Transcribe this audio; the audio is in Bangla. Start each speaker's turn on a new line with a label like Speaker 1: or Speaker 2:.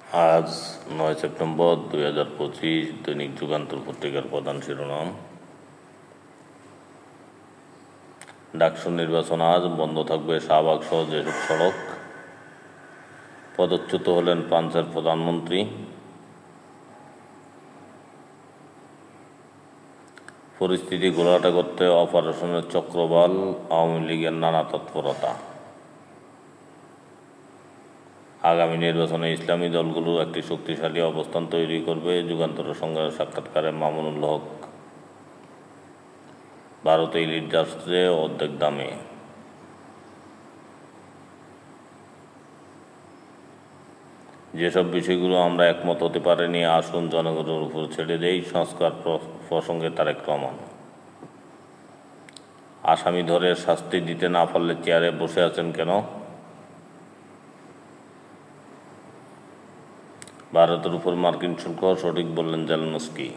Speaker 1: আজ ৯ সেপ্টেম্বর ২০২৫ দৈনিক যুগান্তর পত্রিকার প্রধান শিরোনাম। ডাকসু নির্বাচন আজ, বন্ধ থাকবে শাহবাগ সহ যেসব সড়ক। পদচ্যুত হলেন ফ্রান্সের প্রধানমন্ত্রী। পরিস্থিতি ঘোলাটে করতে অপারেশনের চক্রবাল, আওয়ামী লীগের নানা তৎপরতা। আগামী নির্বাচনে ইসলামী দলগুলো একটি শক্তিশালী অবস্থান তৈরি করবে, যুগান্তরের সঙ্গে সাক্ষাৎকারে মামুনুল হক। ভারতে ইলিশ যাচ্ছে অর্ধেক দামে। যেসব বিষয়গুলো আমরা একমত হতে পারিনি, আসুন জনগণের উপর ছেড়ে দেই। সংস্কার প্রসঙ্গে তারেক রহমান। আসামি ধরে শাস্তি দিতে না পারলে চেয়ারে বসে আছেন কেন? ভারতের উপর মার্কিন শুল্ক সঠিক বললেন জেলেনস্কি।